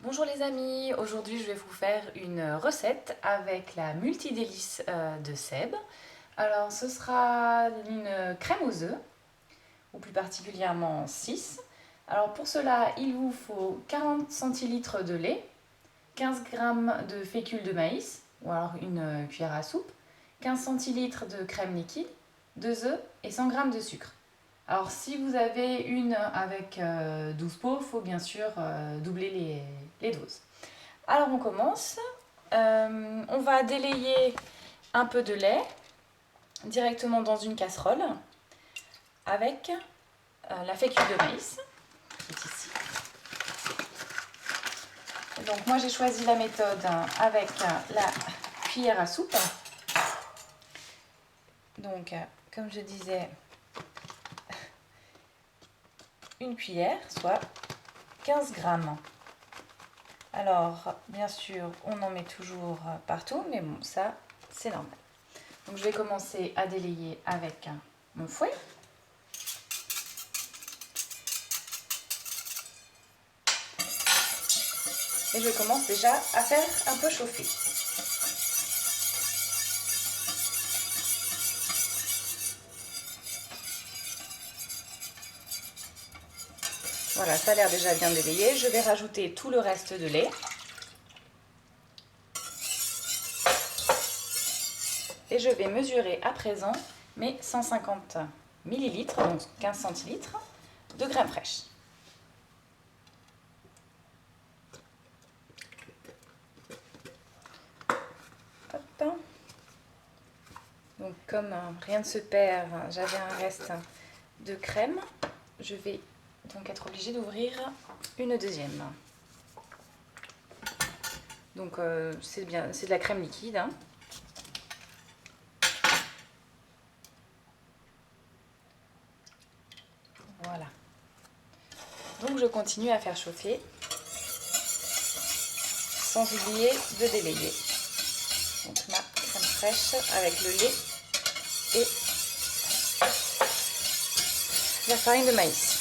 Bonjour les amis, aujourd'hui je vais vous faire une recette avec la multidélice de Seb. Alors ce sera une crème aux œufs, ou plus particulièrement 6. Alors pour cela il vous faut 40 centilitres de lait, 15 g de fécule de maïs, ou alors une cuillère à soupe, 15 centilitres de crème liquide, 2 œufs et 100 g de sucre. Alors si vous avez une avec 12 pots, il faut bien sûr doubler les doses. Alors on commence. On va délayer un peu de lait directement dans une casserole avec la fécule de maïs qui est ici. Donc moi j'ai choisi la méthode avec la cuillère à soupe. Donc comme je disais, une cuillère, soit 15 grammes. Alors, bien sûr, on en met toujours partout, mais bon, ça, c'est normal. Donc, je vais commencer à délayer avec mon fouet. Et je commence déjà à faire un peu chauffer. Voilà, ça a l'air déjà bien délayé. Je vais rajouter tout le reste de lait. Et je vais mesurer à présent mes 150 ml, donc 15 centilitres, de crème fraîche. Hop. Donc comme rien ne se perd, j'avais un reste de crème. Je vais donc être obligée d'ouvrir une deuxième. Donc c'est de la crème liquide. Hein. Voilà. Donc je continue à faire chauffer sans oublier de délayer. Donc ma crème fraîche avec le lait et la farine de maïs.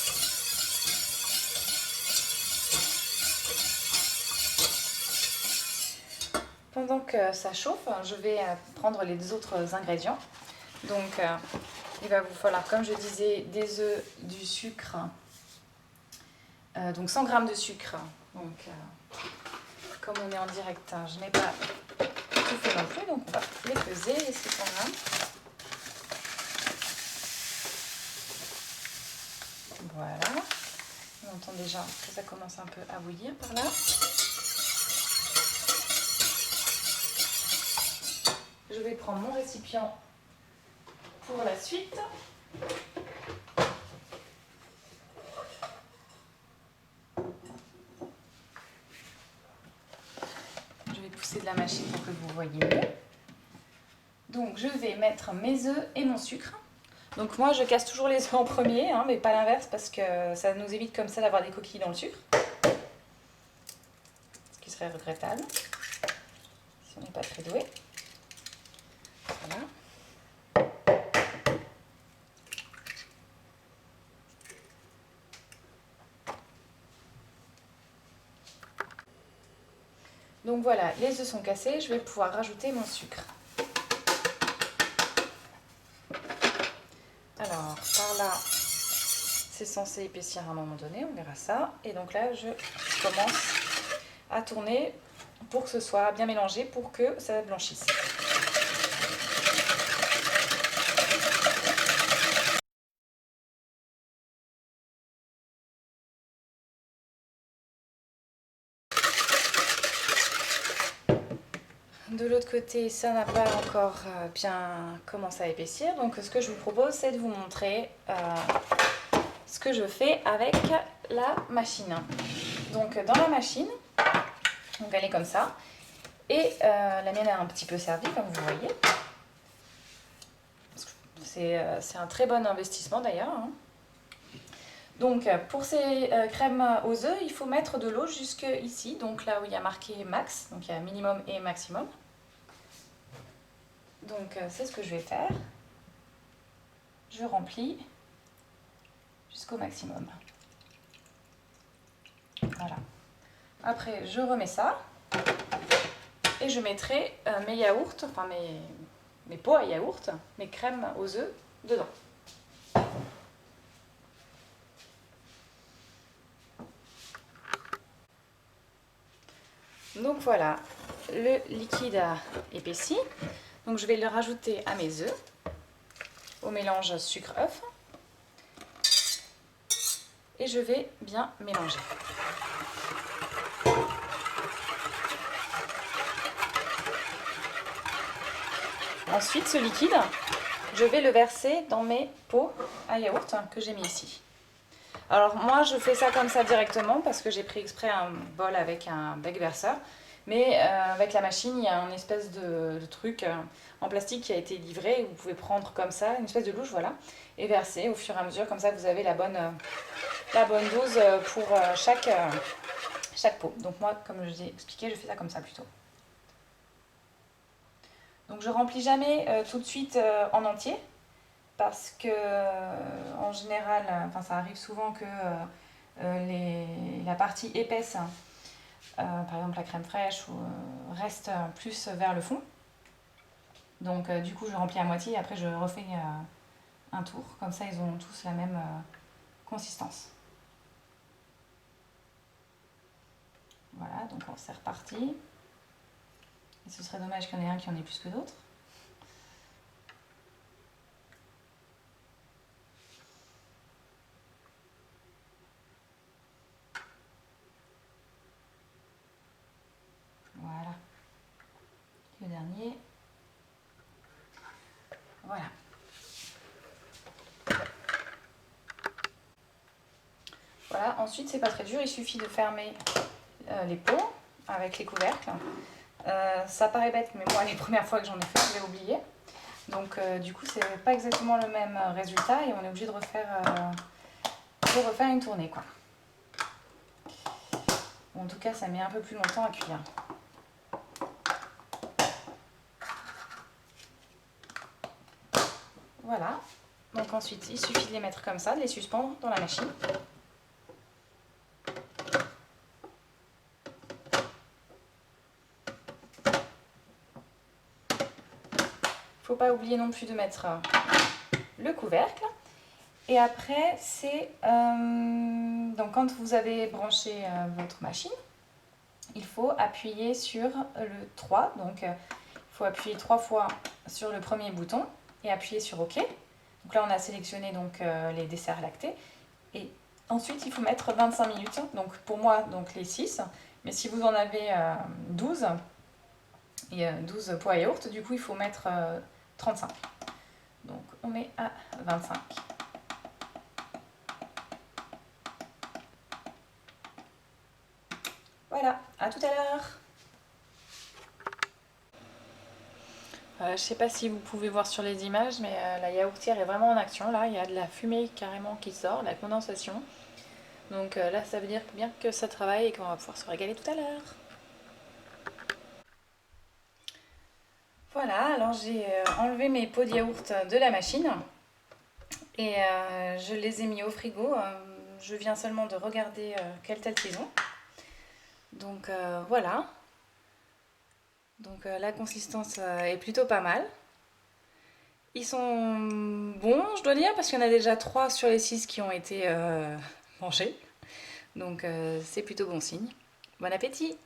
Pendant que ça chauffe, je vais prendre les autres ingrédients. Donc il va vous falloir, comme je disais, des œufs, du sucre, donc 100 g de sucre. Donc comme on est en direct, je n'ai pas tout fait non plus, donc on va les peser, les 600 g. Voilà, on entend déjà que ça commence un peu à bouillir par là. Je vais prendre mon récipient pour la suite. Je vais pousser de la machine pour que vous voyez mieux. Donc je vais mettre mes œufs et mon sucre. Donc moi je casse toujours les œufs en premier, hein, mais pas l'inverse parce que ça nous évite comme ça d'avoir des coquilles dans le sucre. Ce qui serait regrettable si on n'est pas très doué. Voilà. Donc voilà, les œufs sont cassés, je vais pouvoir rajouter mon sucre. Alors par là, c'est censé épaissir à un moment donné, on verra ça. Et donc là, je commence à tourner pour que ce soit bien mélangé, pour que ça blanchisse. De l'autre côté, ça n'a pas encore bien commencé à épaissir. Donc ce que je vous propose, c'est de vous montrer ce que je fais avec la machine. Donc dans la machine, donc elle est comme ça. Et la mienne a un petit peu servi, comme vous voyez. C'est un très bon investissement d'ailleurs. Hein. Donc pour ces crèmes aux œufs, il faut mettre de l'eau jusque ici, donc là où il y a marqué max, donc il y a minimum et maximum. Donc c'est ce que je vais faire. Je remplis jusqu'au maximum. Voilà. Après, je remets ça et je mettrai mes yaourts, enfin mes pots à yaourt, mes crèmes aux œufs dedans. Donc voilà, le liquide a épaissi. Donc je vais le rajouter à mes œufs, au mélange sucre-œuf. Et je vais bien mélanger. Ensuite, ce liquide, je vais le verser dans mes pots à yaourt que j'ai mis ici. Alors moi, je fais ça comme ça directement parce que j'ai pris exprès un bol avec un bec verseur. Mais avec la machine, il y a une espèce de truc en plastique qui a été livré. Vous pouvez prendre comme ça, une espèce de louche, voilà, et verser au fur et à mesure. Comme ça, vous avez la bonne dose pour chaque pot. Donc moi, comme je vous ai expliqué, je fais ça comme ça plutôt. Donc je remplis jamais tout de suite en entier parce que en général, enfin ça arrive souvent que la partie épaisse, par exemple la crème fraîche, reste plus vers le fond. Donc du coup je remplis à moitié et après je refais un tour. Comme ça ils ont tous la même consistance. Voilà, donc c'est reparti. Et ce serait dommage qu'il y en ait un qui en ait plus que d'autres. Voilà. Le dernier. Voilà. Voilà, ensuite c'est pas très dur, il suffit de fermer les pots avec les couvercles. Ça paraît bête, mais moi les premières fois que j'en ai fait, je l'ai oublié. Donc du coup c'est pas exactement le même résultat et on est obligé de refaire une tournée quoi. Bon, en tout cas ça met un peu plus longtemps à cuire. Voilà, donc ensuite il suffit de les mettre comme ça, de les suspendre dans la machine. Faut pas oublier non plus de mettre le couvercle. Et après, c'est donc quand vous avez branché votre machine, il faut appuyer sur le 3. Donc, il faut appuyer 3 fois sur le premier bouton et appuyer sur OK. Donc là, on a sélectionné donc, les desserts lactés. Et ensuite, il faut mettre 25 minutes. Donc, pour moi, donc, les 6. Mais si vous en avez 12, et 12 pots à yaourt, du coup, il faut mettre 35. Donc, on met à 25. Voilà, à tout à l'heure. Je ne sais pas si vous pouvez voir sur les images, mais la yaourtière est vraiment en action. Là, il y a de la fumée carrément qui sort, la condensation. Donc là, ça veut dire bien que ça travaille et qu'on va pouvoir se régaler tout à l'heure. Voilà, alors j'ai enlevé mes pots de yaourt de la machine et je les ai mis au frigo. Je viens seulement de regarder quelle telle qu'ils ont. Donc voilà. Donc la consistance est plutôt pas mal. Ils sont bons, je dois dire, parce qu'il y en a déjà 3 sur les 6 qui ont été mangés. Donc c'est plutôt bon signe. Bon appétit!